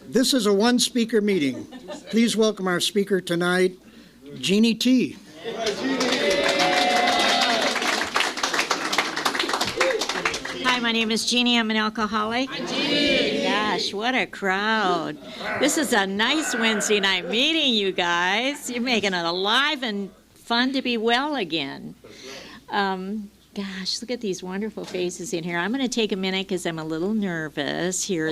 This is a one-speaker meeting. Please welcome our speaker tonight, Jeannie T. Hi, my name is Jeannie. I'm an alcoholic. Hi, Jeannie. Gosh, what a crowd. This is a nice Wednesday night meeting, you guys. You're making it alive and fun to be well again. Gosh, look at these wonderful faces in here. I'm going to take a minute because I'm a little nervous here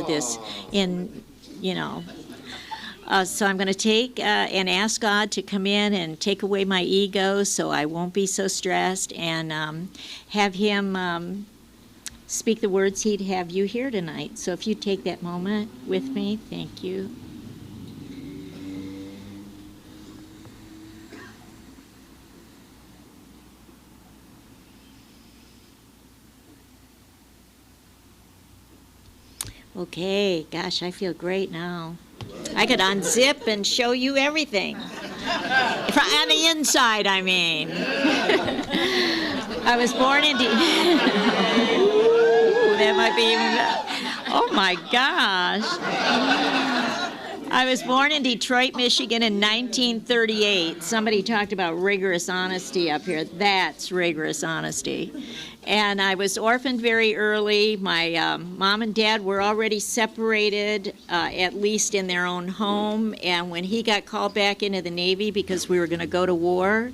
so I'm going to take and ask God to come in and take away my ego so I won't be so stressed, and have Him speak the words He'd have you hear tonight. So if you take that moment with me, thank you. Okay, gosh, I feel great now. I could unzip and show you everything. On the inside, I mean. I was born in that might be even, oh my gosh. I was born in Detroit, Michigan in 1938. Somebody talked about rigorous honesty up here. That's rigorous honesty. And I was orphaned very early. My mom and dad were already separated, at least in their own home. And when he got called back into the Navy because we were going to go to war,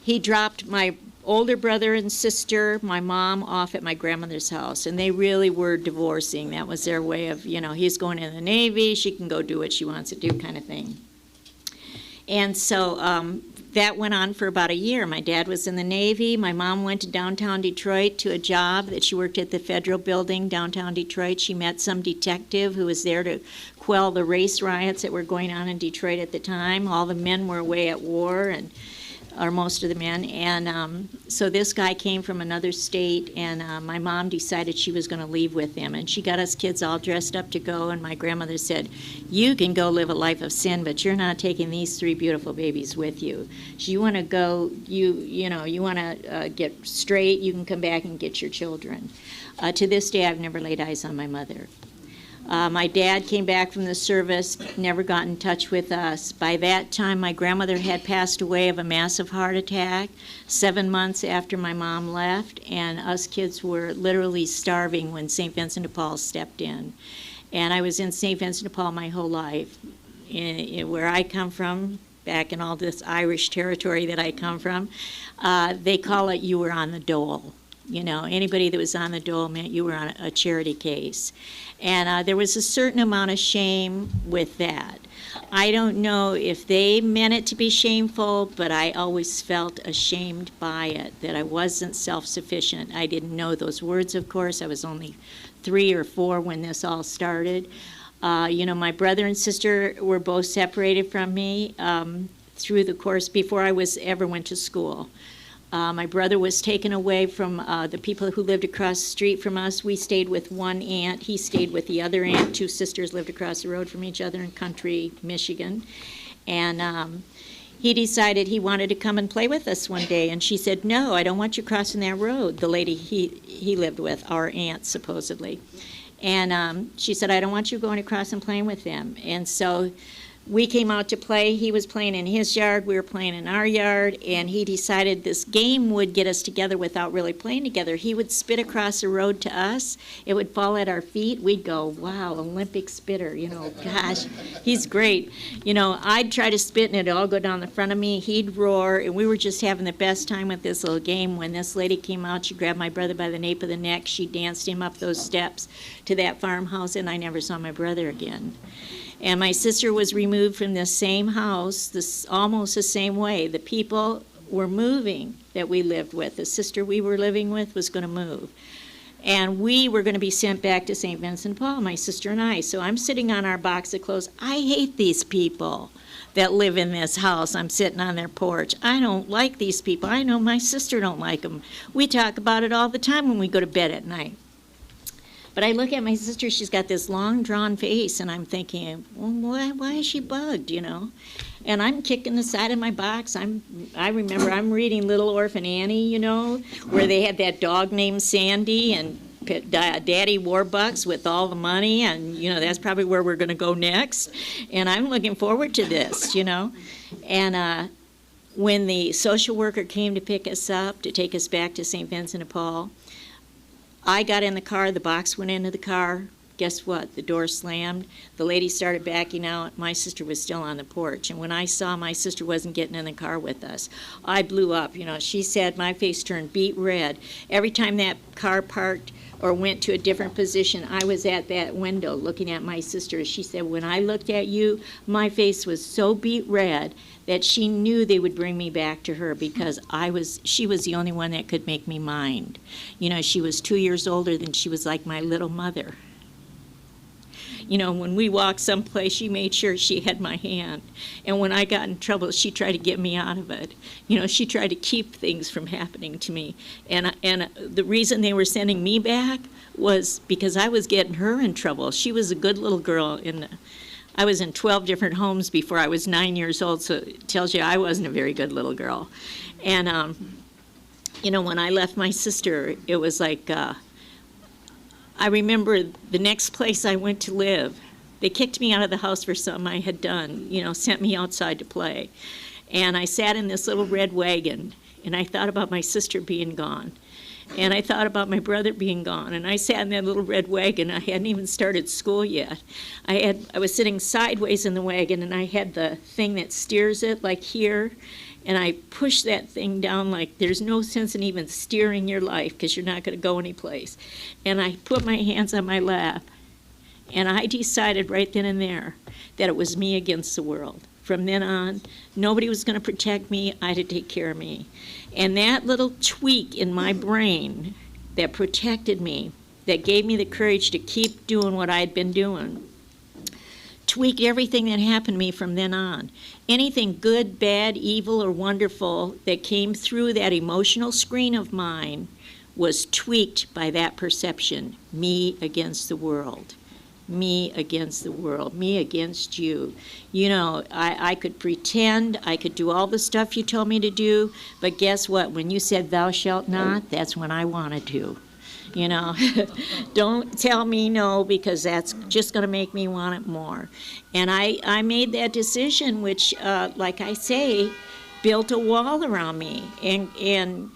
he dropped my older brother and sister, my mom, off at my grandmother's house. And they really were divorcing. That was their way of, he's going in the Navy, she can go do what she wants to do kind of thing. And so that went on for about a year. My dad was in the Navy. My mom went to downtown Detroit to a job that she worked at the Federal Building, downtown Detroit. She met some detective who was there to quell the race riots that were going on in Detroit at the time. All the men were away at war, or most of the men. And so this guy came from another state, and my mom decided she was going to leave with him. And she got us kids all dressed up to go, and my grandmother said, you can go live a life of sin, but you're not taking these 3 beautiful babies with you. So you want to go, you want to get straight, you can come back and get your children. To this day, I've never laid eyes on my mother. My dad came back from the service, never got in touch with us. By that time, my grandmother had passed away of a massive heart attack 7 months after my mom left, and us kids were literally starving when St. Vincent de Paul stepped in. And I was in St. Vincent de Paul my whole life. Where I come from, back in all this Irish territory that I come from, they call it you were on the dole. Anybody that was on the dole meant you were on a charity case. And there was a certain amount of shame with that. I don't know if they meant it to be shameful, but I always felt ashamed by it, that I wasn't self-sufficient. I didn't know those words, of course. I was only 3 or 4 when this all started. My brother and sister were both separated from me through the course before I ever went to school. My brother was taken away from the people who lived across the street from us. We stayed with one aunt. He stayed with the other aunt. 2 sisters lived across the road from each other in country Michigan. And he decided he wanted to come and play with us one day. And she said, no, I don't want you crossing that road, the lady he lived with, our aunt supposedly. And she said, I don't want you going across and playing with them. And so we came out to play. He was playing in his yard. We were playing in our yard. And he decided this game would get us together without really playing together. He would spit across the road to us. It would fall at our feet. We'd go, wow, Olympic spitter. Gosh, he's great. I'd try to spit and it'd all go down the front of me. He'd roar. And we were just having the best time with this little game. When this lady came out, she grabbed my brother by the nape of the neck. She danced him up those steps to that farmhouse, and I never saw my brother again. And my sister was removed from this same house, almost the same way. The people were moving that we lived with. The sister we were living with was going to move. And we were going to be sent back to St. Vincent de Paul, my sister and I. So I'm sitting on our box of clothes. I hate these people that live in this house. I'm sitting on their porch. I don't like these people. I know my sister don't like them. We talk about it all the time when we go to bed at night. But I look at my sister, she's got this long, drawn face, and I'm thinking, well, why is she bugged, And I'm kicking the side of my box. I remember I'm reading Little Orphan Annie, where they had that dog named Sandy, and Daddy Warbucks with all the money, and that's probably where we're going to go next. And I'm looking forward to this, And when the social worker came to pick us up to take us back to St. Vincent de Paul, I got in the car. The box went into the car. Guess what? The door slammed. The lady started backing out. My sister was still on the porch. And when I saw my sister wasn't getting in the car with us, I blew up. She said my face turned beet red. Every time that car parked or went to a different position, I was at that window looking at my sister. She said, when I looked at you, my face was so beet red that she knew they would bring me back to her because she was the only one that could make me mind. She was 2 years older than she was like my little mother. When we walked someplace, she made sure she had my hand. And when I got in trouble, she tried to get me out of it. She tried to keep things from happening to me. And the reason they were sending me back was because I was getting her in trouble. She was a good little girl. I was in 12 different homes before I was 9 years old, so it tells you I wasn't a very good little girl. And, when I left my sister, it was like... I remember the next place I went to live, they kicked me out of the house for something I had done, sent me outside to play. And I sat in this little red wagon, and I thought about my sister being gone. And I thought about my brother being gone. And I sat in that little red wagon. I hadn't even started school yet. I was sitting sideways in the wagon, and I had the thing that steers it, like here. And I pushed that thing down like there's no sense in even steering your life because you're not going to go anyplace. And I put my hands on my lap, and I decided right then and there that it was me against the world. From then on, nobody was going to protect me. I had to take care of me. And that little tweak in my brain that protected me, that gave me the courage to keep doing what I had been doing, tweaked everything that happened to me from then on. Anything good, bad, evil, or wonderful that came through that emotional screen of mine was tweaked by that perception. Me against the world. Me against the world. Me against you. I could pretend, I could do all the stuff you told me to do, but guess what? When you said thou shalt not, that's when I wanted to. Don't tell me no, because that's just going to make me want it more. And I made that decision, which, like I say, built a wall around me. And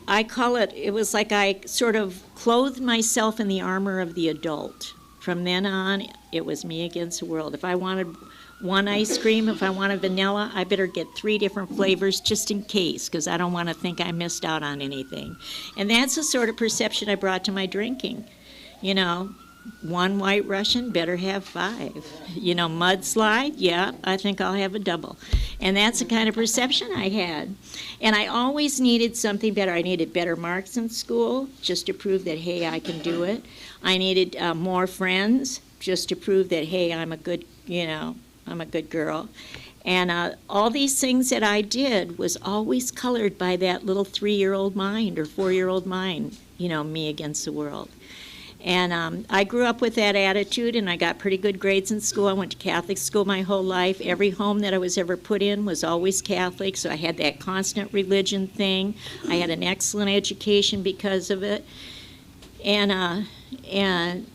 I call it was like I sort of clothed myself in the armor of the adult. From then on, it was me against the world. If I wanted one ice cream, if I wanted vanilla, I better get 3 different flavors just in case, because I don't want to think I missed out on anything. And that's the sort of perception I brought to my drinking. 1 White Russian, better have 5. Mudslide, yeah, I think I'll have a double. And that's the kind of perception I had. And I always needed something better. I needed better marks in school, just to prove that, hey, I can do it. I needed more friends, just to prove that, hey, I'm a good girl. And all these things that I did was always colored by that little 3-year-old mind or 4-year-old mind, me against the world. And I grew up with that attitude, and I got pretty good grades in school. I went to Catholic school my whole life. Every home that I was ever put in was always Catholic, so I had that constant religion thing. I had an excellent education because of it. And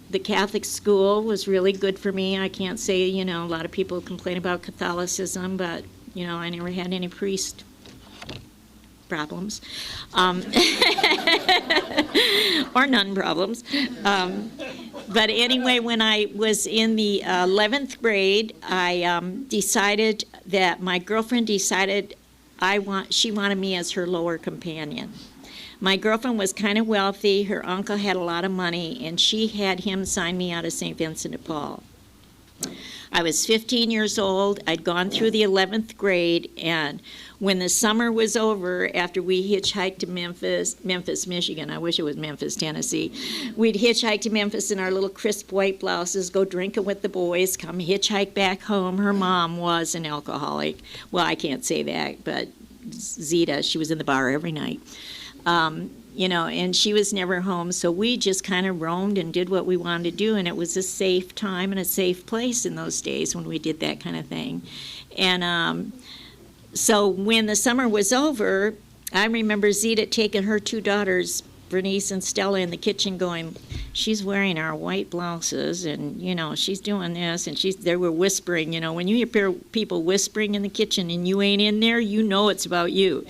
the Catholic school was really good for me. I can't say, a lot of people complain about Catholicism, but, I never had any priest problems. Or nun problems. But anyway, when I was in the 11th grade, I decided that my girlfriend decided she wanted me as her lower companion. My girlfriend was kind of wealthy. Her uncle had a lot of money, and she had him sign me out of St. Vincent de Paul. I was 15 years old. I'd gone through the 11th grade, and when the summer was over, after we hitchhiked to Memphis, Michigan, I wish it was Memphis, Tennessee, we'd hitchhike to Memphis in our little crisp white blouses, go drinking with the boys, come hitchhike back home. Her mom was an alcoholic. Well, I can't say that, but Zita, she was in the bar every night. And she was never home, so we just kind of roamed and did what we wanted to do, and it was a safe time and a safe place in those days when we did that kind of thing. And so when the summer was over, I remember Zita taking her 2 daughters Bernice and Stella in the kitchen going, she's wearing our white blouses, and, you know, she's doing this, and they were whispering, you know, when you hear people whispering in the kitchen and you ain't in there, you know it's about you.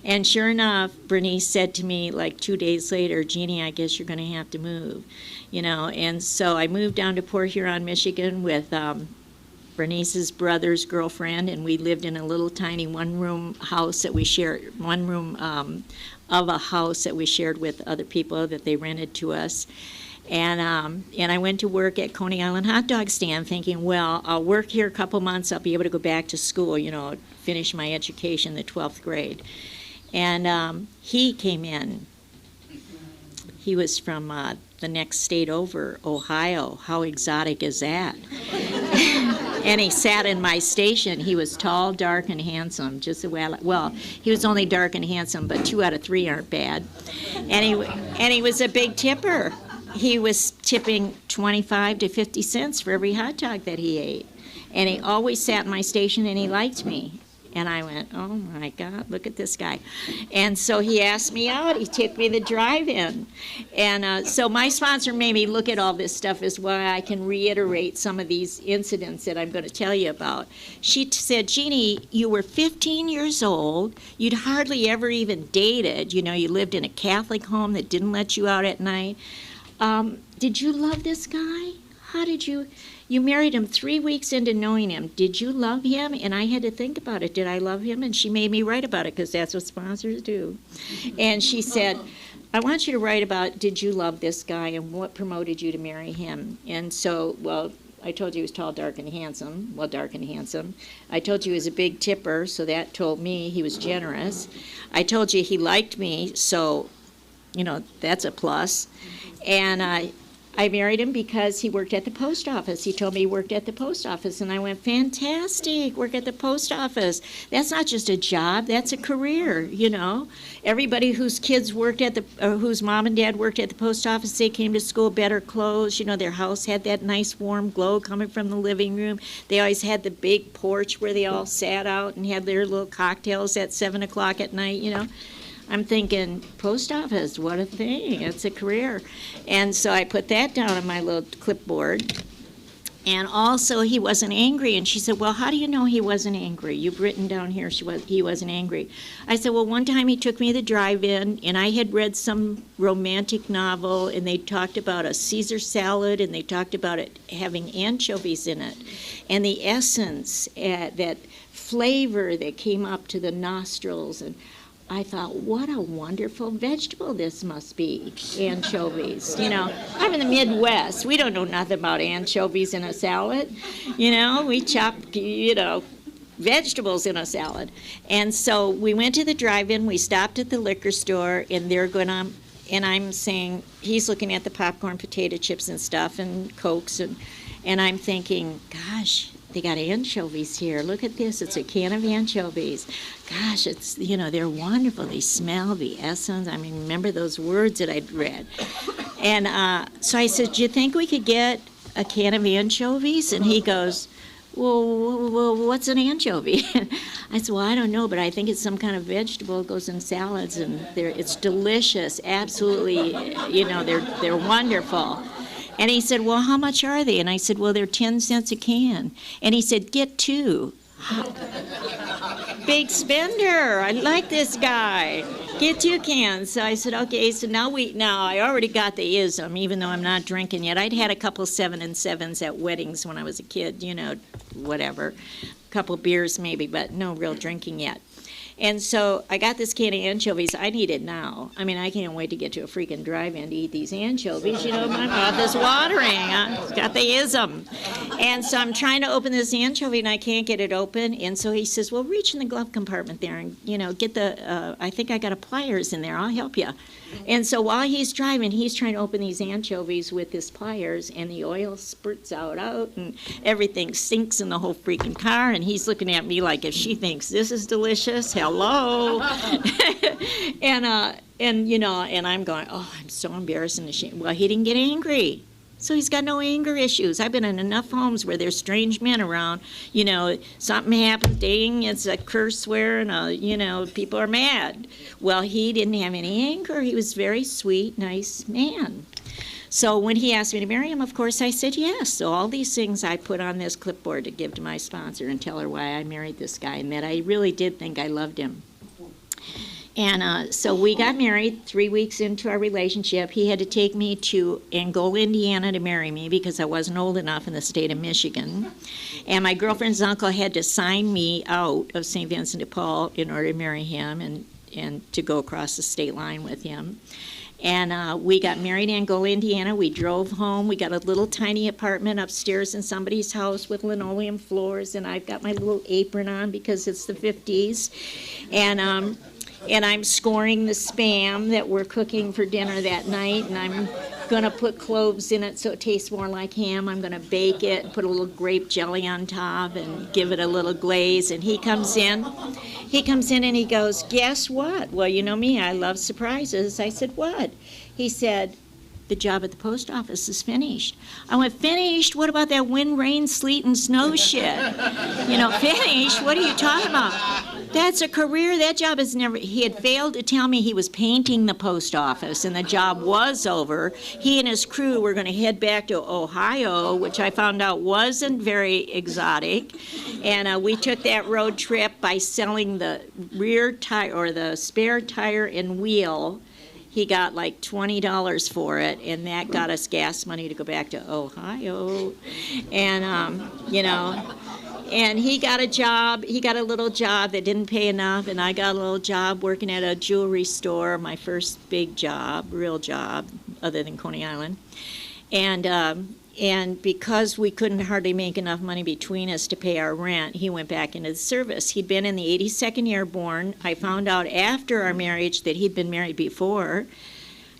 And sure enough, Bernice said to me like 2 days later, Jeannie, I guess you're going to have to move, you know. And so I moved down to Port Huron, Michigan with Bernice's brother's girlfriend, and we lived in a little tiny one-room house that we shared, one room of a house that we shared with other people that they rented to us. And I went to work at Coney Island hot dog stand thinking, well, I'll work here a couple months, I'll be able to go back to school, you know, finish my education, the 12th grade. And he came in. He was from the next state over, Ohio. How exotic is that? And he sat in my station. He was tall, dark, and handsome. Just the way well, he was only dark and handsome, but 2 out of 3 aren't bad. And he was a big tipper. He was tipping 25 to 50 cents for every hot dog that he ate. And he always sat in my station, and he liked me. And I went, oh my God, look at this guy. And so he asked me out. He took me to the drive-in. And so my sponsor made me look at all this stuff is why I can reiterate some of these incidents that I'm going to tell you about. She said, Jeannie, you were 15 years old. You'd hardly ever even dated. You know, you lived in a Catholic home that didn't let you out at night. Did you love this guy? How did you... You married him 3 weeks into knowing him. Did you love him? And I had to think about it. Did I love him? And she made me write about it because that's what sponsors do. And she said, I want you to write about, did you love this guy and what promoted you to marry him? And so, well, I told you he was tall, dark, and handsome. Well, dark and handsome. I told you he was a big tipper, so that told me he was generous. I told you he liked me, so, you know, that's a plus. And I married him because he worked at the post office. He told me he worked at the post office, and I went, fantastic, work at the post office. That's not just a job, that's a career, you know. Everybody whose kids worked at whose mom and dad worked at the post office, they came to school better clothes. You know, their house had that nice warm glow coming from the living room. They always had the big porch where they all sat out and had their little cocktails at 7 o'clock at night, you know. I'm thinking, post office, what a thing, it's a career. And so I put that down on my little clipboard. And also, he wasn't angry. And she said, well, how do you know he wasn't angry? You've written down here he wasn't angry. I said, well, one time he took me to the drive-in, and I had read some romantic novel, and they talked about a Caesar salad, and they talked about it having anchovies in it. And the essence, that flavor that came up to the nostrils, and I thought, what a wonderful vegetable this must be, anchovies. You know, I'm in the Midwest. We don't know nothing about anchovies in a salad. You know, we chop, you know, vegetables in a salad. And so we went to the drive-in. We stopped at the liquor store, and they're going to, and I'm saying, he's looking at the popcorn, potato chips and stuff, and Cokes, and I'm thinking, gosh, they got anchovies here. Look at this. It's a can of anchovies. Gosh, it's, you know, they're wonderful. They smell the essence. I mean, remember those words that I'd read. And so I said, do you think we could get a can of anchovies? And he goes, well, what's an anchovy? I said, well, I don't know, but I think it's some kind of vegetable. It goes in salads, and it's delicious. Absolutely, you know, they're wonderful. And he said, well, how much are they? And I said, well, they're 10 cents a can. And he said, get 2. Big spender. I like this guy. Get 2 cans. So I said, okay. So now I already got the ism, even though I'm not drinking yet. I'd had a couple 7 and 7s at weddings when I was a kid, you know, whatever. A couple beers maybe, but no real drinking yet. And so I got this can of anchovies. I need it now. I mean, I can't wait to get to a freaking drive-in to eat these anchovies. You know, my mouth is watering. I got the ism. And so I'm trying to open this anchovy, and I can't get it open. And so he says, well, reach in the glove compartment there and, you know, get the, I think I got a pliers in there. I'll help you. And so while he's driving, he's trying to open these anchovies with his pliers, and the oil spurts out, and everything stinks in the whole freaking car. And he's looking at me like, if she thinks this is delicious, hello. and you know, and I'm going, oh, I'm so embarrassed and ashamed. Well, he didn't get angry. So he's got no anger issues. I've been in enough homes where there's strange men around. You know, something happens, ding, it's a curse swear, and, you know, people are mad. Well, he didn't have any anger. He was a very sweet, nice man. So when he asked me to marry him, of course, I said yes. So all these things I put on this clipboard to give to my sponsor and tell her why I married this guy and that I really did think I loved him. And so we got married 3 weeks into our relationship. He had to take me to Angola, Indiana to marry me because I wasn't old enough in the state of Michigan. And my girlfriend's uncle had to sign me out of St. Vincent de Paul in order to marry him and to go across the state line with him. And we got married in Angola, Indiana. We drove home. We got a little tiny apartment upstairs in somebody's house with linoleum floors, and I've got my little apron on because it's the 50s. And I'm scoring the Spam that we're cooking for dinner that night, and I'm going to put cloves in it so it tastes more like ham. I'm going to bake it, put a little grape jelly on top, and give it a little glaze. And he comes in and he goes, "Guess what?" Well, you know me, I love surprises. I said, "What?" He said, "The job at the post office is finished." I went, "Finished? What about that wind, rain, sleet, and snow shit?" You know, finished? What are you talking about? That's a career. That job is never... He had failed to tell me he was painting the post office, and the job was over. He and his crew were going to head back to Ohio, which I found out wasn't very exotic. And we took that road trip by selling the rear tire, or the spare tire and wheel. He got like $20 for it, and that got us gas money to go back to Ohio. And, you know, and he got a job. He got a little job that didn't pay enough, and I got a little job working at a jewelry store, my first big job, real job, other than Coney Island. And because we couldn't hardly make enough money between us to pay our rent, he went back into the service. He'd been in the 82nd Airborne. I found out after our marriage that he'd been married before.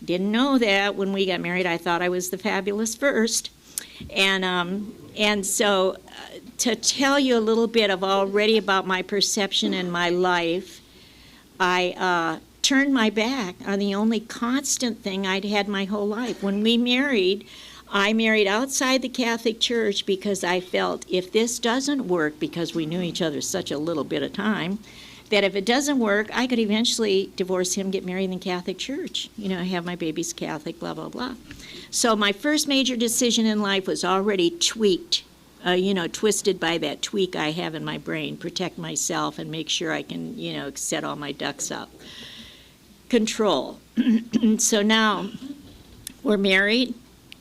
Didn't know that when we got married. I thought I was the fabulous first. And so to tell you a little bit of already about my perception in my life, I turned my back on the only constant thing I'd had my whole life. When we married, I married outside the Catholic Church because I felt if this doesn't work, because we knew each other such a little bit of time, that if it doesn't work, I could eventually divorce him, get married in the Catholic Church, you know, have my babies Catholic, blah, blah, blah. So my first major decision in life was already tweaked, you know, twisted by that tweak I have in my brain, protect myself and make sure I can, you know, set all my ducks up. Control. So now we're married.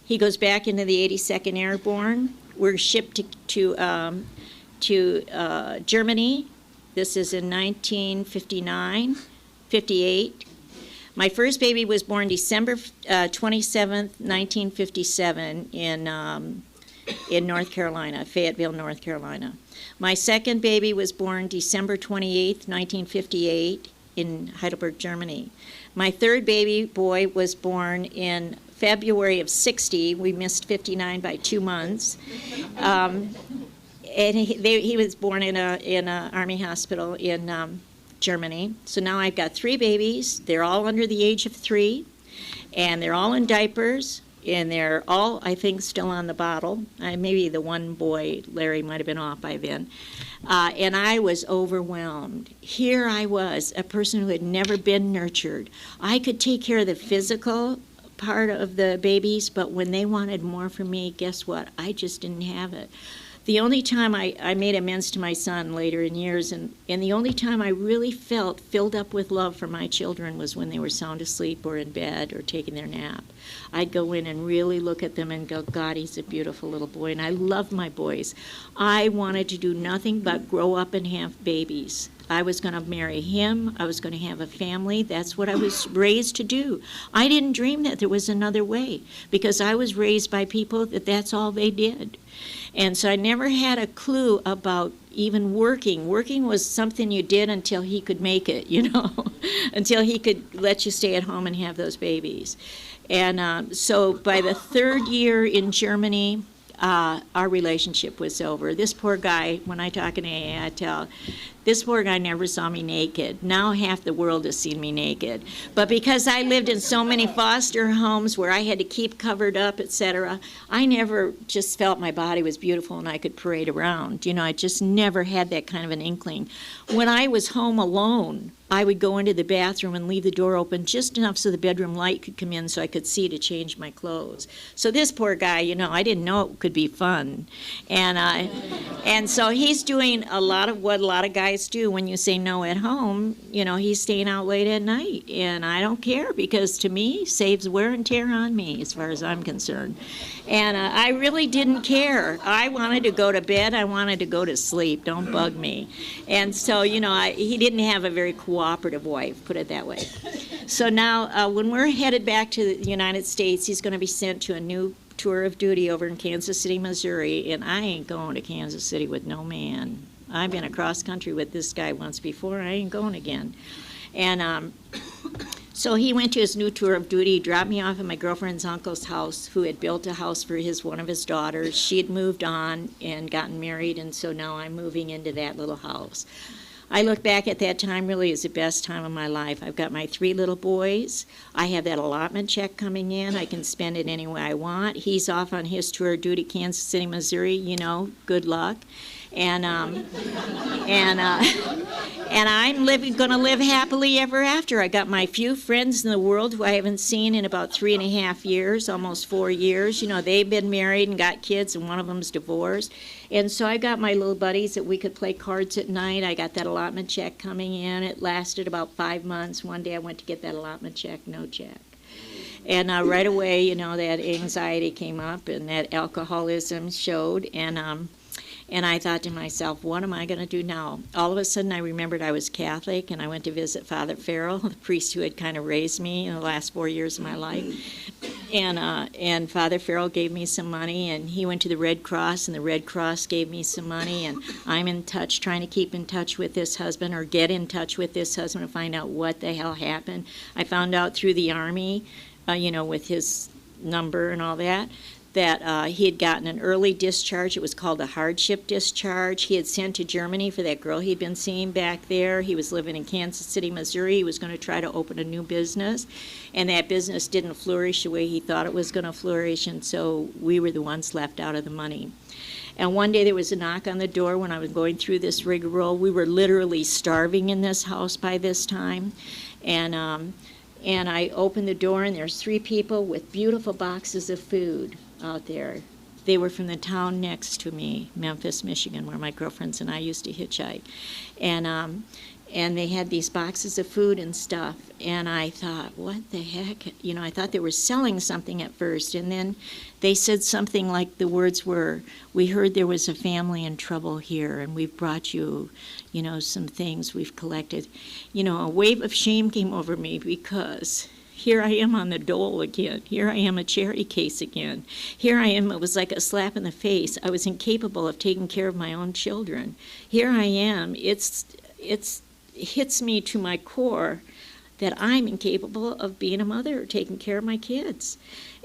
He goes back into the 82nd Airborne. We're shipped to Germany. This is in 1959, 58. My first baby was born December 27th, 1957 in North Carolina, Fayetteville, North Carolina. My second baby was born December 28th, 1958 in Heidelberg, Germany. My third baby boy was born in February of 60. We missed 59 by 2 months. And he was born in a Army hospital in Germany. So now I've got 3 babies. They're all under the age of 3, and they're all in diapers, and they're all, I think, still on the bottle. Maybe the one boy, Larry, might have been off by then. And I was overwhelmed. Here I was, a person who had never been nurtured. I could take care of the physical part of the babies, but when they wanted more from me, guess what? I just didn't have it. The only time I made amends to my son later in years, and the only time I really felt filled up with love for my children was when they were sound asleep or in bed or taking their nap. I'd go in and really look at them and go, God, he's a beautiful little boy. And I loved my boys. I wanted to do nothing but grow up and have babies. I was going to marry him. I was going to have a family. That's what I was raised to do. I didn't dream that there was another way because I was raised by people that that's all they did. And so I never had a clue about even working. Working was something you did until he could make it, you know, until he could let you stay at home and have those babies. And so by the 3rd year in Germany, our relationship was over. This poor guy, when I talk in AA, I tell, This poor guy never saw me naked. Now half the world has seen me naked. But because I lived in so many foster homes where I had to keep covered up, etc., I never just felt my body was beautiful and I could parade around. I just never had that kind of an inkling. When I was home alone, I would go into the bathroom and leave the door open just enough so the bedroom light could come in so I could see to change my clothes. So this poor guy, I didn't know it could be fun. And so he's doing a lot of what a lot of guys do when you say no at home. He's staying out late at night. And I don't care because to me, saves wear and tear on me as far as I'm concerned. And I really didn't care. I wanted to go to bed. I wanted to go to sleep. Don't bug me. And so, he didn't have a very cooperative wife, put it that way. So now when we're headed back to the United States, he's going to be sent to a new tour of duty over in Kansas City, Missouri, and I ain't going to Kansas City with no man. I've been across country with this guy once before. I ain't going again. And so he went to his new tour of duty, dropped me off at my girlfriend's uncle's house, who had built a house for one of his daughters. She had moved on and gotten married, and so now I'm moving into that little house. I look back at that time really as the best time of my life. I've got my 3 little boys. I have that allotment check coming in. I can spend it any way I want. He's off on his tour of duty, Kansas City, Missouri. Good luck. And I'm going to live happily ever after. I got my few friends in the world who I haven't seen in about 3.5 years, almost 4 years. They've been married and got kids, and one of them's divorced. And so I got my little buddies that we could play cards at night. I got that allotment check coming in. It lasted about 5 months. One day I went to get that allotment check, no check. And right away, that anxiety came up and that alcoholism showed. And I thought to myself, what am I going to do now? All of a sudden, I remembered I was Catholic, and I went to visit Father Farrell, the priest who had kind of raised me in the last 4 years of my life. And Father Farrell gave me some money, and he went to the Red Cross, and the Red Cross gave me some money, and I'm in touch, trying to keep in touch with this husband, or get in touch with this husband to find out what the hell happened. I found out through the Army, with his number and all that he had gotten an early discharge. It was called a hardship discharge. He had sent to Germany for that girl he'd been seeing back there. He was living in Kansas City, Missouri. He was going to try to open a new business, and that business didn't flourish the way he thought it was going to flourish, and so we were the ones left out of the money. And one day there was a knock on the door when I was going through this rigmarole. We were literally starving in this house by this time, and I opened the door, and there's 3 people with beautiful boxes of food out there. They were from the town next to me, Memphis, Michigan, where my girlfriends and I used to hitchhike. And they had these boxes of food and stuff. And I thought, what the heck? I thought they were selling something at first. And then they said something like the words were, we heard there was a family in trouble here, and we've brought you, some things we've collected. A wave of shame came over me because here I am on the dole again. Here I am a charity case again. Here I am, it was like a slap in the face. I was incapable of taking care of my own children. Here I am, it hits me to my core that I'm incapable of being a mother or taking care of my kids.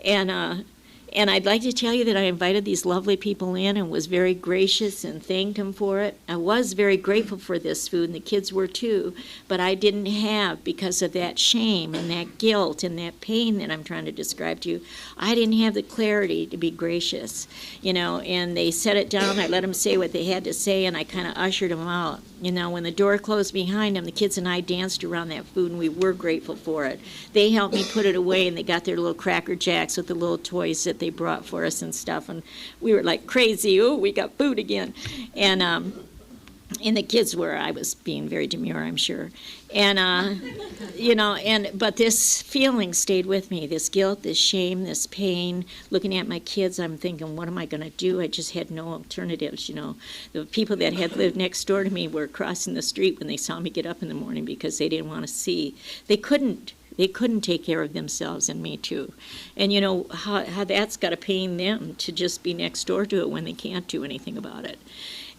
And I'd like to tell you that I invited these lovely people in and was very gracious and thanked them for it. I was very grateful for this food, and the kids were too, but I didn't have, because of that shame and that guilt and that pain that I'm trying to describe to you, I didn't have the clarity to be gracious, and they set it down. I let them say what they had to say, and I kind of ushered them out. When the door closed behind them, the kids and I danced around that food, and we were grateful for it. They helped me put it away, and they got their little Cracker Jacks with the little toys that they brought for us and stuff, and we were like crazy. Oh, we got food again. And the kids were. I was being very demure, I'm sure. And but this feeling stayed with me, this guilt, this shame, this pain. Looking at my kids, I'm thinking, what am I going to do? I just had no alternatives. The people that had lived next door to me were crossing the street when they saw me get up in the morning because they didn't want to see. They couldn't take care of themselves, and me too. And how that's got to pain them to just be next door to it when they can't do anything about it.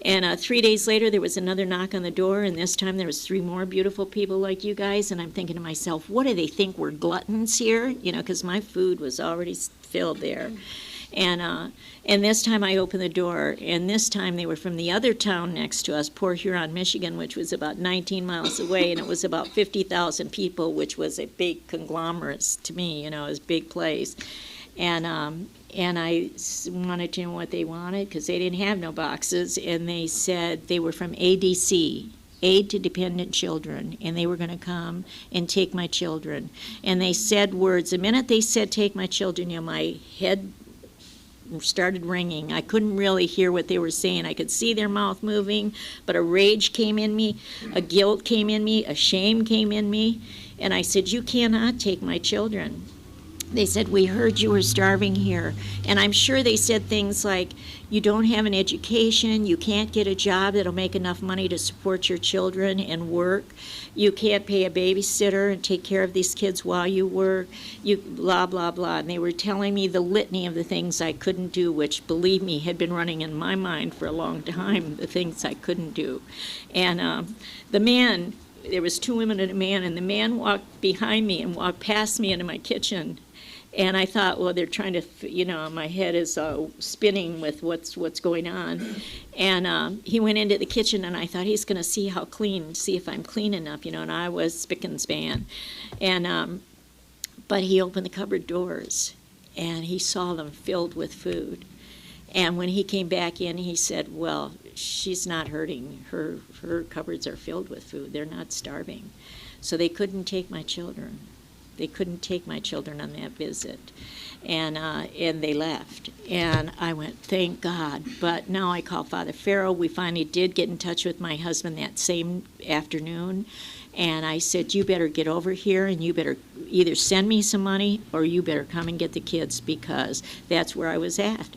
And 3 days later, there was another knock on the door, and this time there was 3 more beautiful people like you guys, and I'm thinking to myself, what do they think, we're gluttons here? Because my food was already filled there. And this time I opened the door, and this time they were from the other town next to us, Port Huron, Michigan, which was about 19 miles away, and it was about 50,000 people, which was a big conglomerate to me, you know, it was a big place. And I wanted to know what they wanted, because they didn't have no boxes, and they said they were from ADC, Aid to Dependent Children, and they were going to come and take my children. And they said words. The minute they said, take my children, you know, my head started ringing. I couldn't really hear what they were saying. I could see their mouth moving, but a rage came in me, a guilt came in me, a shame came in me, and I said, you cannot take my children. They said, we heard you were starving here. And I'm sure they said things like, you don't have an education, you can't get a job that'll make enough money to support your children and work, you can't pay a babysitter and take care of these kids while you work, you blah, blah, blah. And they were telling me the litany of the things I couldn't do, which, believe me, had been running in my mind for a long time, the things I couldn't do. And the man, there was two women and a man, and the man walked behind me and walked past me into my kitchen. And I thought, well, they're trying to, you know, my head is spinning with what's going on. And he went into the kitchen, and I thought he's going to see if I'm clean enough, you know, and I was spick and span. And, but he opened the cupboard doors, and he saw them filled with food. And when he came back in, he said, well, she's not hurting. Her cupboards are filled with food. They're not starving. So they couldn't take my children. They couldn't take my children on that visit, and they left. And I went, thank God. But now I call Father Farrell. We finally did get in touch with my husband that same afternoon, and I said, you better get over here, and you better either send me some money or you better come and get the kids, because that's where I was at.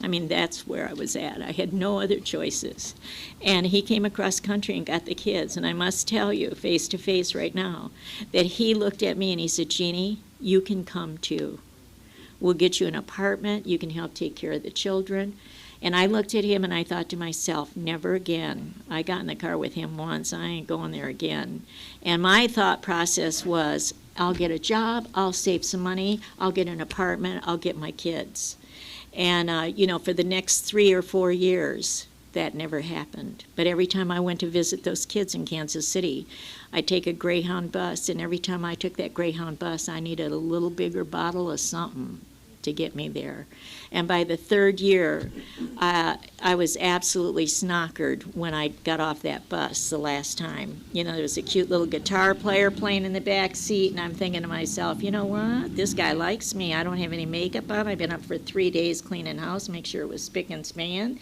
I mean, that's where I was at. I had no other choices. And he came across country and got the kids. And I must tell you, face to face right now, that he looked at me and he said, Jeannie, you can come too. We'll get you an apartment. You can help take care of the children. And I looked at him and I thought to myself, never again. I got in the car with him once. I ain't going there again. And my thought process was, I'll get a job. I'll save some money. I'll get an apartment. I'll get my kids. And, you know, for the next 3 or 4 years, that never happened. But every time I went to visit those kids in Kansas City, I'd take a Greyhound bus, and every time I took that Greyhound bus, I needed a little bigger bottle of something to get me there. And by the 3rd year, I was absolutely snockered when I got off that bus the last time. You know, there was a cute little guitar player playing in the back seat, and I'm thinking to myself, you know what? This guy likes me. I don't have any makeup on. I've been up for 3 days cleaning house, make sure it was spick and span.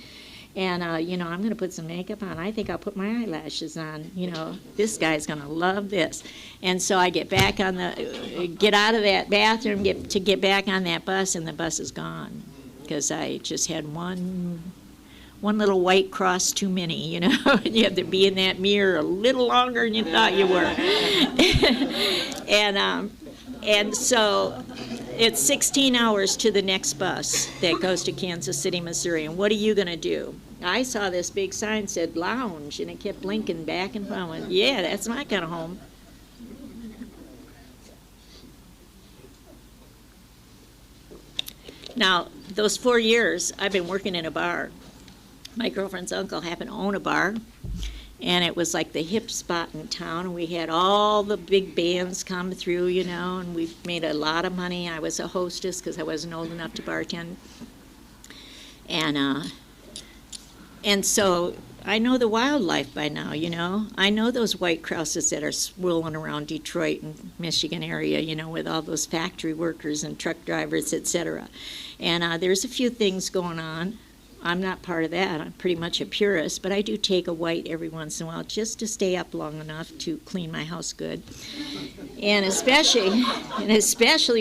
And, you know, I'm going to put some makeup on. I think I'll put my eyelashes on. You know, this guy's going to love this. And so I get back on get out of that bathroom, get back on that bus, and the bus is gone. Because I just had one little white cross too many, you know. And you have to be in that mirror a little longer than you thought you were. And so it's 16 hours to the next bus that goes to Kansas City, Missouri. And what are you going to do? I saw this big sign said lounge, and it kept blinking back and forth. I went, yeah, that's my kind of home. Now, those 4 years, I've been working in a bar. My girlfriend's uncle happened to own a bar, and it was like the hip spot in town. And we had all the big bands come through, you know, and we made a lot of money. I was a hostess because I wasn't old enough to bartend. And so I know the wildlife by now, you know. I know those white crosses that are swirling around Detroit and Michigan area, you know, with all those factory workers and truck drivers, etc. And there's a few things going on. I'm not part of that. I'm pretty much a purist, but I do take a white every once in a while just to stay up long enough to clean my house good. And especially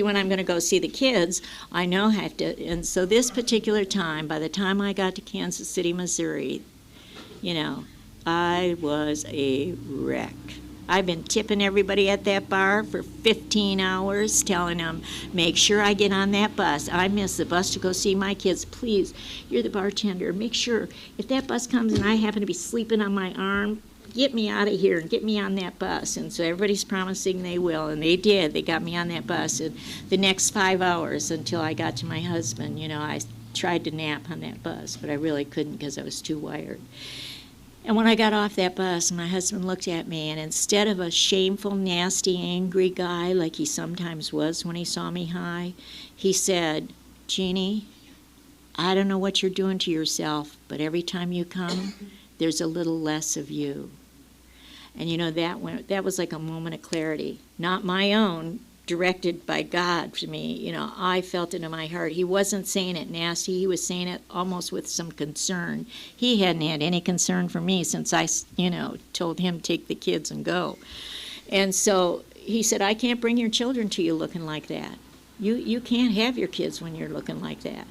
when I'm going to go see the kids, I know I have to. And so this particular time, by the time I got to Kansas City, Missouri, you know, I was a wreck. I've been tipping everybody at that bar for 15 hours, telling them, make sure I get on that bus. I missed the bus to go see my kids. Please, you're the bartender. Make sure if that bus comes and I happen to be sleeping on my arm, get me out of here and get me on that bus. And so everybody's promising they will, and they did. They got me on that bus. And the next 5 hours until I got to my husband, you know, I tried to nap on that bus, but I really couldn't because I was too wired. And when I got off that bus, my husband looked at me, and instead of a shameful, nasty, angry guy like he sometimes was when he saw me high, he said, "Jeannie, I don't know what you're doing to yourself, but every time you come, there's a little less of you." And you know, that was like a moment of clarity, not my own, directed by God to me. You know, I felt it in my heart. He wasn't saying it nasty. He was saying it almost with some concern. He hadn't had any concern for me since I, you know, told him take the kids and go. And so he said, "I can't bring your children to you looking like that. You can't have your kids when you're looking like that."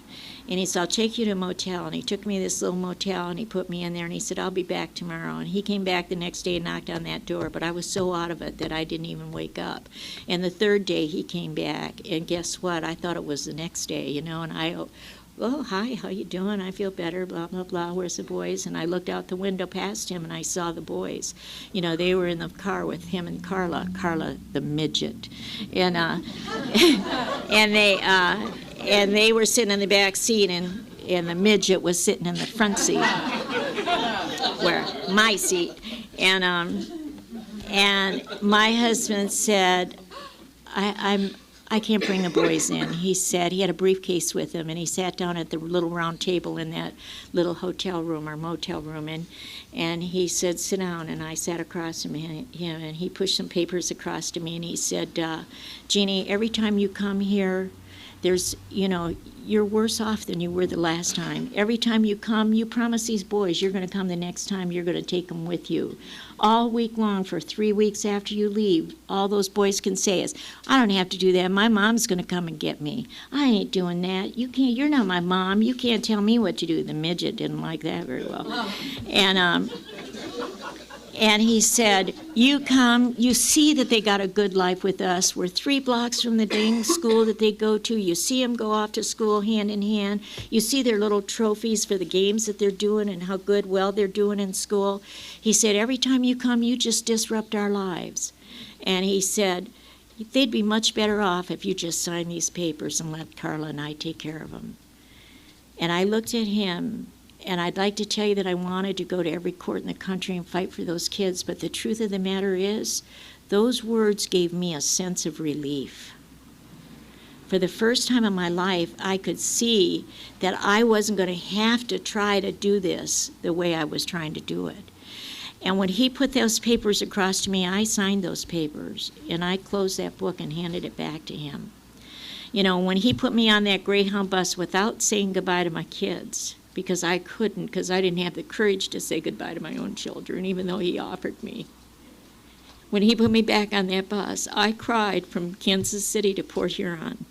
And he said, "I'll take you to a motel." And he took me to this little motel, and he put me in there, and he said, "I'll be back tomorrow." And he came back the next day and knocked on that door, but I was so out of it that I didn't even wake up. And the third day he came back, and guess what? I thought it was the next day, you know, and I, "Oh, hi, how you doing? I feel better, blah, blah, blah. Where's the boys?" And I looked out the window past him, and I saw the boys. You know, they were in the car with him and Carla the midget. And, and they were sitting in the back seat, and the midget was sitting in the front seat, where my seat. And my husband said, I can't bring the boys in." He said he had a briefcase with him, and he sat down at the little round table in that little hotel room or motel room, and he said, "Sit down." And I sat across from him, and he pushed some papers across to me, and he said, "Jeannie, every time you come here, there's, you know, you're worse off than you were the last time. Every time you come, you promise these boys you're going to come the next time, you're going to take them with you. All week long for 3 weeks after you leave, all those boys can say is, 'I don't have to do that. My mom's going to come and get me. I ain't doing that. You can't, you're not my mom. You can't tell me what to do.'" The midget didn't like that very well. And he said, "You come, you see that they got a good life with us. We're 3 blocks from the dang school that they go to. You see them go off to school hand in hand. You see their little trophies for the games that they're doing and how well they're doing in school." He said, "Every time you come, you just disrupt our lives." And he said, "They'd be much better off if you just signed these papers and let Carla and I take care of them." And I looked at him, and I'd like to tell you that I wanted to go to every court in the country and fight for those kids, but the truth of the matter is, those words gave me a sense of relief. For the first time in my life, I could see that I wasn't going to have to try to do this the way I was trying to do it. And when he put those papers across to me, I signed those papers, and I closed that book and handed it back to him. You know, when he put me on that Greyhound bus without saying goodbye to my kids, because I couldn't, because I didn't have the courage to say goodbye to my own children, even though he offered me. When he put me back on that bus, I cried from Kansas City to Port Huron.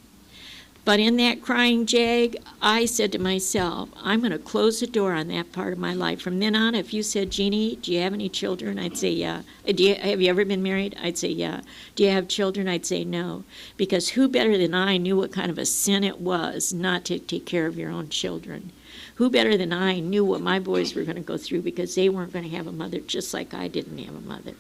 But in that crying jag, I said to myself, I'm going to close the door on that part of my life. From then on, if you said, "Jeannie, do you have any children?" I'd say, "Yeah." Have you ever been married?" I'd say, "Yeah." "Do you have children?" I'd say, "No." Because who better than I knew what kind of a sin it was not to take care of your own children? Who better than I knew what my boys were going to go through because they weren't going to have a mother just like I didn't have a mother.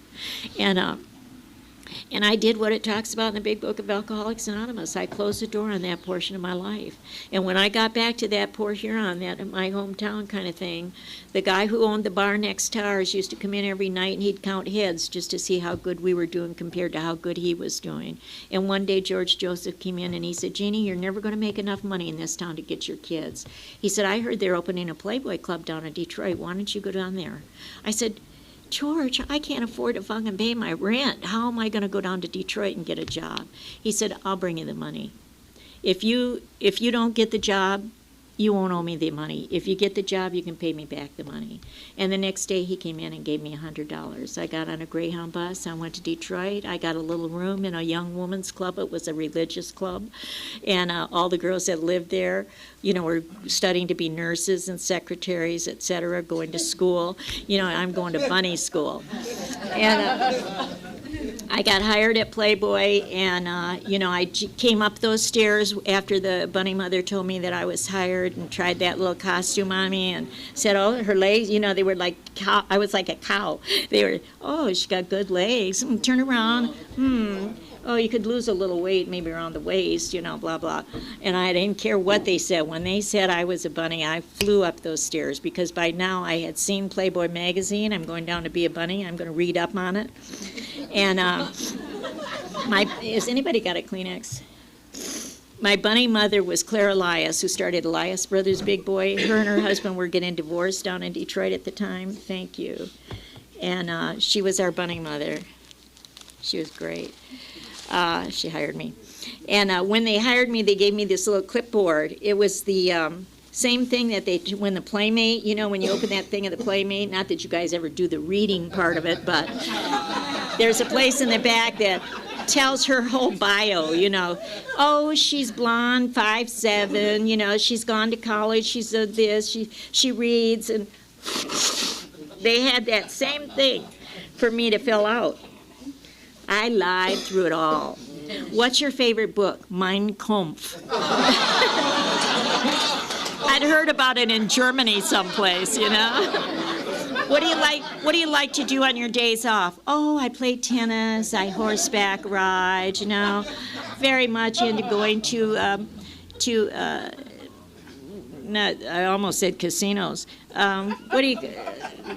And I did what it talks about in the big book of Alcoholics Anonymous. I closed the door on that portion of my life. And when I got back to that Port Huron, that my hometown kind of thing, the guy who owned the bar next to ours used to come in every night, and he'd count heads just to see how good we were doing compared to how good he was doing. And one day George Joseph came in and he said, "Jeannie, you're never going to make enough money in this town to get your kids." He said, "I heard they're opening a Playboy Club down in Detroit. Why don't you go down there?" I said, "George, I can't afford to fucking pay my rent. How am I going to go down to Detroit and get a job?" He said, "I'll bring you the money. If you don't get the job, you won't owe me the money. If you get the job, you can pay me back the money." And the next day he came in and gave me $100. I got on a Greyhound bus. I went to Detroit. I got a little room in a young woman's club. It was a religious club. And all the girls that lived there, you know, were studying to be nurses and secretaries, et cetera, going to school. You know, I'm going to bunny school. And I got hired at Playboy, and, you know, came up those stairs after the bunny mother told me that I was hired and tried that little costume on me and said, oh, her legs, you know, they were like cow. I was like a cow. They were, oh, she got good legs. Turn around. Oh, you could lose a little weight, maybe around the waist, you know, blah, blah. And I didn't care what they said. When they said I was a bunny, I flew up those stairs because by now I had seen Playboy magazine. I'm going down to be a bunny. I'm going to read up on it. And has anybody got a Kleenex? My bunny mother was Claire Elias, who started Elias Brothers Big Boy. Her and her husband were getting divorced down in Detroit at the time. Thank you. And she was our bunny mother. She was great. She hired me. And when they hired me, they gave me this little clipboard. It was the same thing that when the Playmate, you know, when you open that thing of the Playmate, not that you guys ever do the reading part of it, but there's a place in the back that tells her whole bio, you know. Oh, she's blonde, 5'7", you know, she's gone to college, she's this, she reads, and they had that same thing for me to fill out. I lied through it all. What's your favorite book? Mein Kampf. I'd heard about it in Germany someplace, you know. What do you like to do on your days off? Oh, I play tennis, I horseback ride, you know. Very much into going to I almost said casinos. What do you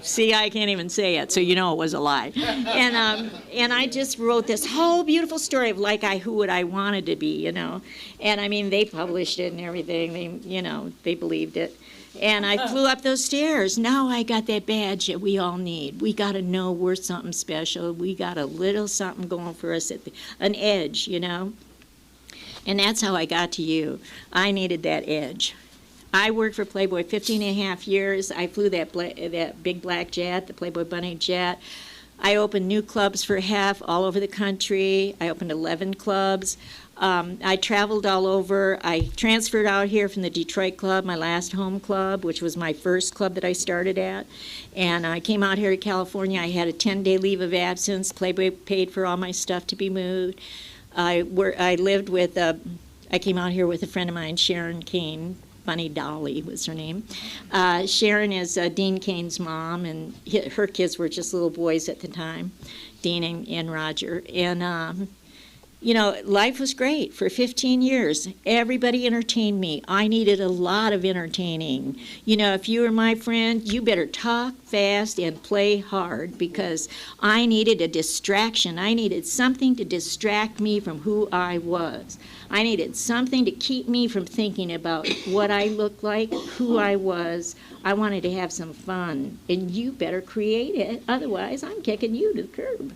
see? I can't even say it, so you know it was a lie. And I just wrote this whole beautiful story of who would I wanted to be, you know. And I mean, they published it and everything. They believed it. And I flew up those stairs. Now I got that badge that we all need. We got to know we're something special. We got a little something going for us, an edge, you know. And that's how I got to you. I needed that edge. I worked for Playboy 15 and a half years. I flew that big black jet, the Playboy Bunny jet. I opened new clubs for half all over the country. I opened 11 clubs. I traveled all over. I transferred out here from the Detroit club, my last home club, which was my first club that I started at. And I came out here to California. I had a 10-day leave of absence. Playboy paid for all my stuff to be moved. I lived with, I came out here with a friend of mine, Sharon Kane. Bunny Dolly was her name. Sharon is Dean Kane's mom, and her kids were just little boys at the time, Dean and Roger. And, you know, life was great for 15 years. Everybody entertained me. I needed a lot of entertaining. You know, if you were my friend, you better talk fast and play hard because I needed a distraction. I needed something to distract me from who I was. I needed something to keep me from thinking about what I looked like, who I was. I wanted to have some fun, and you better create it. Otherwise, I'm kicking you to the curb.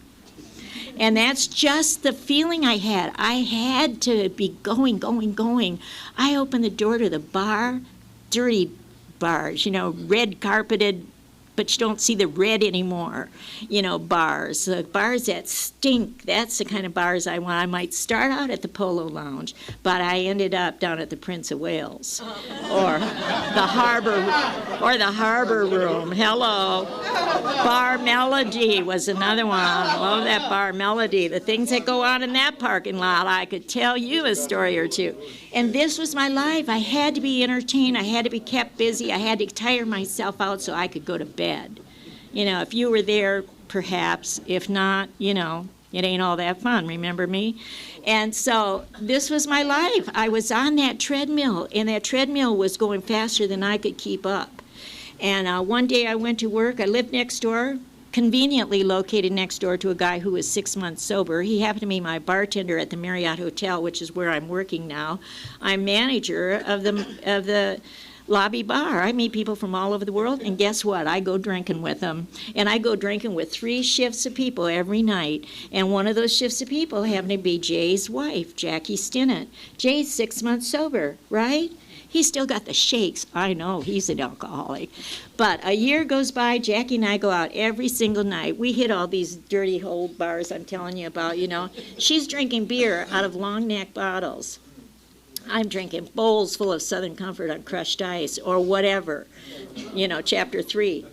And that's just the feeling I had. I had to be going. I opened the door to the bar, dirty bars, you know, red carpeted, but you don't see the red anymore, you know, bars. Bars that stink, that's the kind of bars I want. I might start out at the Polo Lounge, but I ended up down at the Prince of Wales or the Harbor Room. Hello. Bar Melody was another one. I love that Bar Melody. The things that go on in that parking lot, I could tell you a story or two. And this was my life. I had to be entertained. I had to be kept busy. I had to tire myself out so I could go to bed. You know, if you were there, perhaps. If not, you know, it ain't all that fun. Remember me? And so this was my life. I was on that treadmill, and that treadmill was going faster than I could keep up. And one day I went to work. I lived next door, conveniently located next door to a guy who was 6 months sober. He happened to be my bartender at the Marriott Hotel, which is where I'm working now. I'm manager of the lobby bar. I meet people from all over the world, and guess what? I go drinking with them. And I go drinking with 3 shifts of people every night. And one of those shifts of people happened to be Jay's wife, Jackie Stinnett. Jay's 6 months sober, right? He's still got the shakes. I know, he's an alcoholic. But a year goes by, Jackie and I go out every single night. We hit all these dirty old bars I'm telling you about, you know. She's drinking beer out of long neck bottles. I'm drinking bowls full of Southern Comfort on crushed ice or whatever, you know, chapter 3.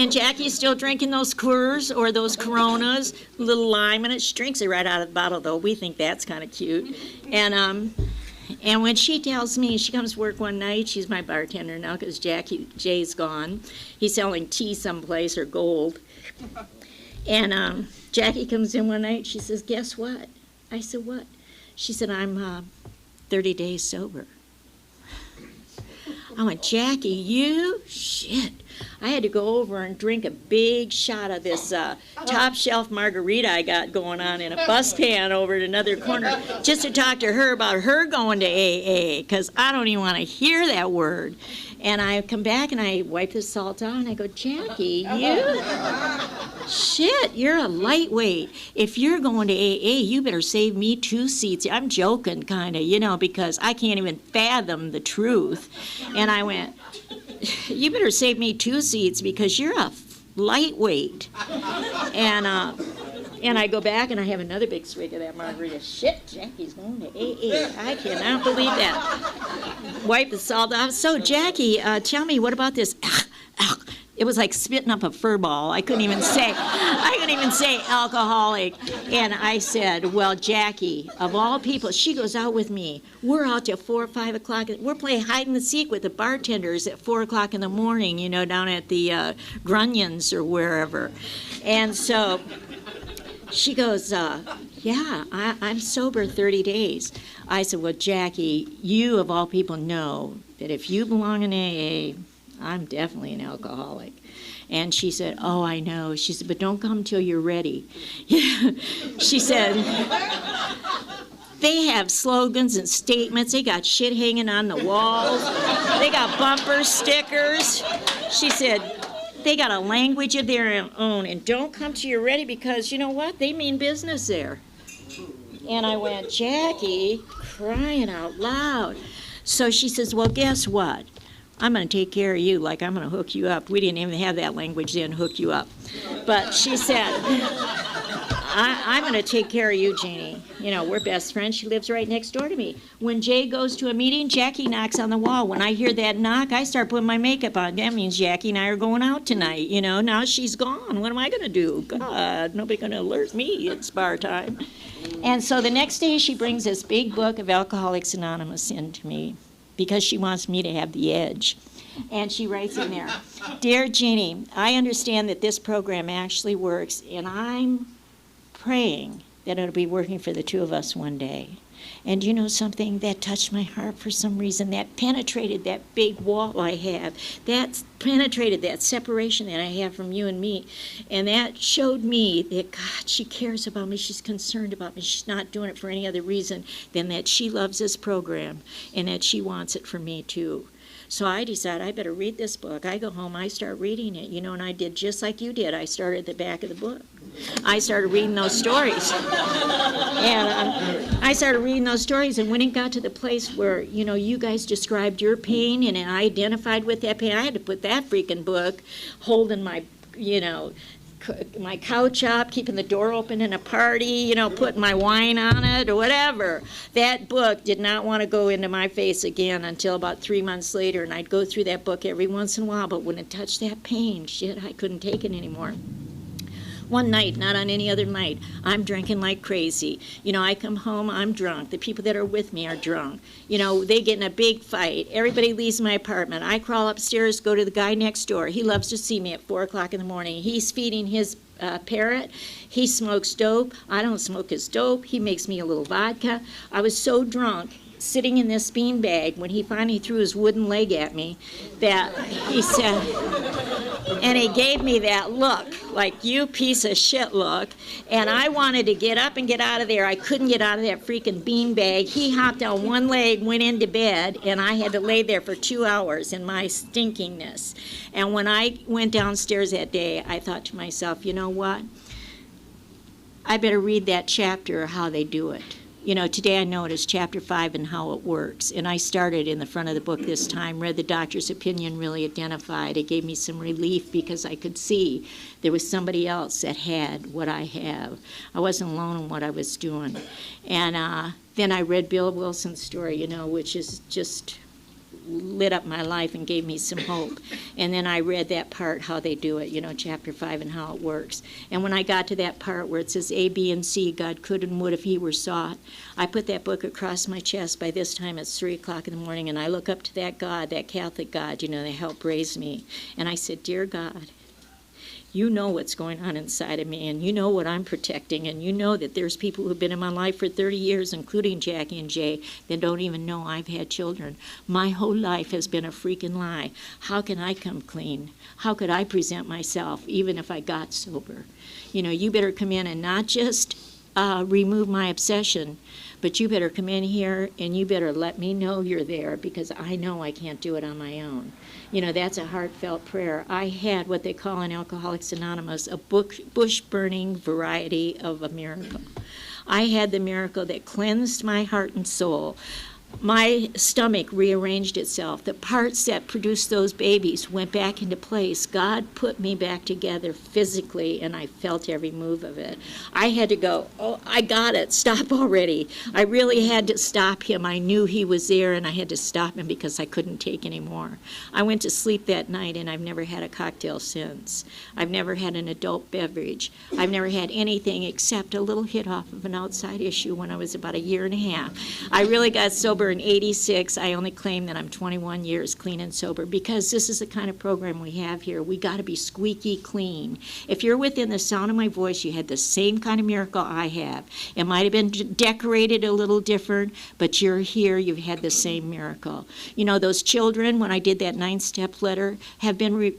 And Jackie's still drinking those Coors or those Coronas, a little lime in it. She drinks it right out of the bottle, though. We think that's kind of cute. And when she tells me, she comes to work one night, she's my bartender now because Jay's gone. He's selling tea someplace or gold. And Jackie comes in one night, she says, guess what? I said, what? She said, I'm 30 days sober. I went, Jackie, you? Shit. I had to go over and drink a big shot of this top shelf margarita I got going on in a bus pan over at another corner just to talk to her about her going to AA, because I don't even want to hear that word. And I come back and I wipe the salt out and I go, Jackie, you? Shit, you're a lightweight. If you're going to AA, you better save me 2 seats. I'm joking, kind of, because I can't even fathom the truth. And I went, you better save me 2 seats because you're a lightweight. And I go back and I have another big swig of that margarita. Shit, Jackie's going to AA. I cannot believe that. Wipe the salt off. So, Jackie, tell me, what about this? It was like spitting up a fur ball. I couldn't even say alcoholic. And I said, well, Jackie, of all people, she goes out with me. We're out till 4 or 5 o'clock. We're playing hide and seek with the bartenders at 4 o'clock in the morning, down at the Grunyons or wherever. And so she goes, yeah, I'm sober 30 days. I said, well, Jackie, you of all people know that if you belong in AA, I'm definitely an alcoholic. And she said, oh, I know. She said, but don't come till you're ready. She said, they have slogans and statements. They got shit hanging on the walls. They got bumper stickers. She said, they got a language of their own. And don't come till you're ready because, you know what? They mean business there. And I went, Jackie, crying out loud. So she says, well, guess what? I'm going to take care of you, like I'm going to hook you up. We didn't even have that language then, hook you up. But she said, I'm going to take care of you, Jeannie. We're best friends. She lives right next door to me. When Jay goes to a meeting, Jackie knocks on the wall. When I hear that knock, I start putting my makeup on. That means Jackie and I are going out tonight. Now she's gone. What am I going to do? God, nobody's going to alert me. It's bar time. And so the next day, she brings this big book of Alcoholics Anonymous in to me, because she wants me to have the edge. And she writes in there, Dear Jeannie, I understand that this program actually works, and I'm praying that it'll be working for the two of us one day. And you know something? That touched my heart for some reason. That penetrated that big wall I have. That penetrated that separation that I have from you and me. And that showed me that, God, she cares about me. She's concerned about me. She's not doing it for any other reason than that she loves this program and that she wants it for me too. So I decided I better read this book. I go home, I start reading it, and I did just like you did. I started at the back of the book. I started reading those stories. And I started reading those stories, and when it got to the place where, you guys described your pain and I identified with that pain, I had to put that freaking book holding my, my couch up, keeping the door open in a party, putting my wine on it or whatever. That book did not want to go into my face again until about 3 months later, and I'd go through that book every once in a while, but when it touched that pain, shit, I couldn't take it anymore. One night, not on any other night, I'm drinking like crazy. I come home, I'm drunk. The people that are with me are drunk. They get in a big fight. Everybody leaves my apartment. I crawl upstairs, go to the guy next door. He loves to see me at 4 o'clock in the morning. He's feeding his parrot. He smokes dope. I don't smoke his dope. He makes me a little vodka. I was so drunk, sitting in this beanbag, when he finally threw his wooden leg at me, that he said, and he gave me that look, like, you piece of shit look, and I wanted to get up and get out of there. I couldn't get out of that freaking beanbag. He hopped on one leg, went into bed, and I had to lay there for 2 hours in my stinkingness. And when I went downstairs that day, I thought to myself, you know what? I better read that chapter of how they do it. Today I know it is chapter 5 and how it works. And I started in the front of the book this time, read the doctor's opinion, really identified. It gave me some relief because I could see there was somebody else that had what I have. I wasn't alone in what I was doing. And then I read Bill Wilson's story, which is just lit up my life and gave me some hope. And then I read that part, how they do it, you know, chapter 5 and how it works. And when I got to that part where it says A, B, and C, God could and would if he were sought, I put that book across my chest. By this time it's 3 o'clock in the morning, and I look up to that God, that Catholic God, you know, that helped raise me. And I said, dear God, you know what's going on inside of me, and you know what I'm protecting, and you know that there's people who've been in my life for 30 years, including Jackie and Jay, that don't even know I've had children. My whole life has been a freaking lie. How can I come clean? How could I present myself, even if I got sober? You know, you better come in and not just remove my obsession, but you better come in here and you better let me know you're there, because I know I can't do it on my own. You know, that's a heartfelt prayer. I had what they call in Alcoholics Anonymous a bush-burning variety of a miracle. I had the miracle that cleansed my heart and soul. My stomach rearranged itself. The parts that produced those babies went back into place. God put me back together physically, and I felt every move of it. I had to go, oh, I got it. Stop already. I really had to stop him. I knew he was there, and I had to stop him because I couldn't take any more. I went to sleep that night, and I've never had a cocktail since. I've never had an adult beverage. I've never had anything except a little hit off of an outside issue when I was about 1.5 years. I really got sober in '86. I only claim that I'm 21 years clean and sober, because this is the kind of program we have here. We got to be squeaky clean. If you're within the sound of my voice, you had the same kind of miracle I have. It might have been decorated a little different, but you're here, you've had the same miracle. You know, those children, when I did that 9-step letter, have been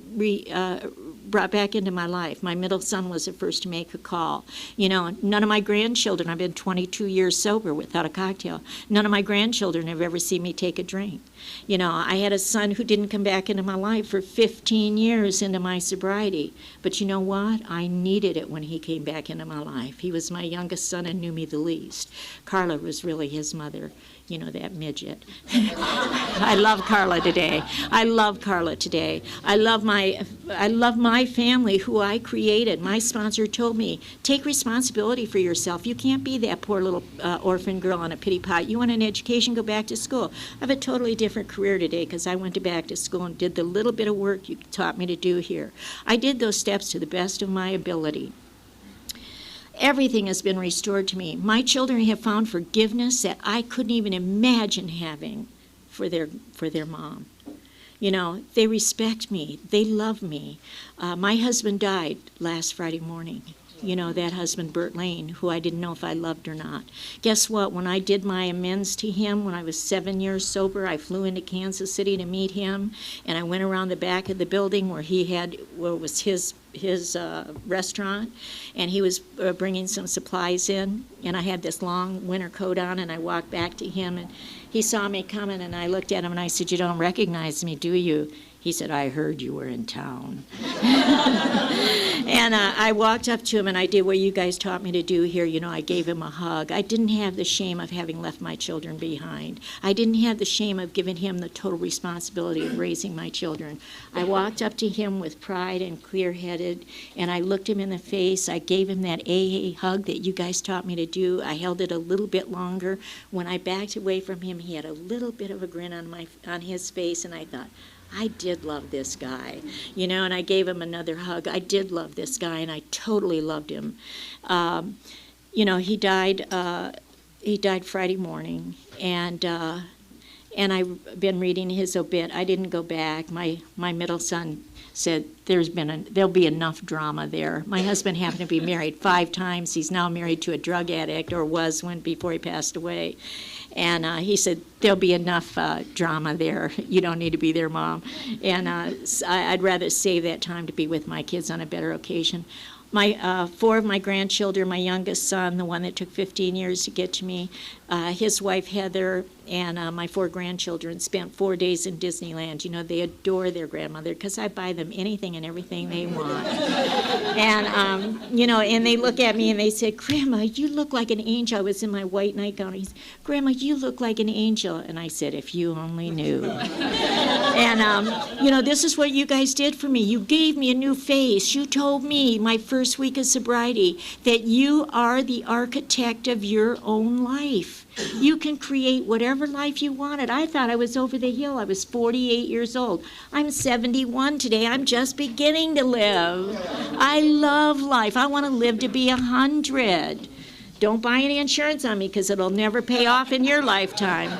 brought back into my life. My middle son was the first to make a call. You know, none of my grandchildren, I've been 22 years sober without a cocktail. None of my grandchildren have ever seen me take a drink. You know, I had a son who didn't come back into my life for 15 years into my sobriety. But you know what? I needed it when he came back into my life. He was my youngest son and knew me the least. Carla was really his mother. You know, that midget. I love Carla today. I love Carla today. I love my family, who I created. My sponsor told me, take responsibility for yourself. You can't be that poor little orphan girl on a pity pot. You want an education, go back to school. I have a totally different career today because I went back to school and did the little bit of work you taught me to do here. I did those steps to the best of my ability. Everything has been restored to me. My children have found forgiveness that I couldn't even imagine having for their mom. You know, they respect me. They love me. My husband died last Friday morning. You know, that husband, Bert Lane, who I didn't know if I loved or not. Guess what? When I did my amends to him when I was 7 years sober, I flew into Kansas City to meet him, and I went around the back of the building where was his restaurant, and he was bringing some supplies in, and I had this long winter coat on, and I walked back to him, and he saw me coming, and I looked at him, and I said, "You don't recognize me, do you?" He said, "I heard you were in town." And I walked up to him and I did what you guys taught me to do here. You know, I gave him a hug. I didn't have the shame of having left my children behind. I didn't have the shame of giving him the total responsibility of raising my children. I walked up to him with pride and clear-headed, and I looked him in the face. I gave him that AA hug that you guys taught me to do. I held it a little bit longer. When I backed away from him, he had a little bit of a grin on his face, and I thought, I did love this guy, you know, and I gave him another hug. I did love this guy, and I totally loved him. You know, he died Friday morning, and I've been reading his obit. I didn't go back. My middle son said there'll be enough drama there. My husband happened to be married 5 times. He's now married to a drug addict, or was before he passed away. And he said, there'll be enough drama there. You don't need to be there, Mom. And I'd rather save that time to be with my kids on a better occasion. 4 of my grandchildren, my youngest son, the one that took 15 years to get to me, his wife Heather, and my 4 grandchildren spent 4 days in Disneyland. You know, they adore their grandmother because I buy them anything and everything they want. And, you know, and they look at me and they said, "Grandma, you look like an angel." I was in my white nightgown. He said, "Grandma, you look like an angel." And I said, "If you only knew." And, you know, this is what you guys did for me. You gave me a new face. You told me my first week of sobriety that you are the architect of your own life. You can create whatever life you wanted. I thought I was over the hill. I was 48 years old. I'm 71 today. I'm just beginning to live. I love life. I want to live to be 100. Don't buy any insurance on me because it'll never pay off in your lifetime.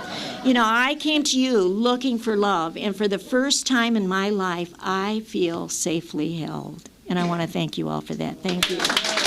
You know, I came to you looking for love, and for the first time in my life, I feel safely held. And I want to thank you all for that. Thank you.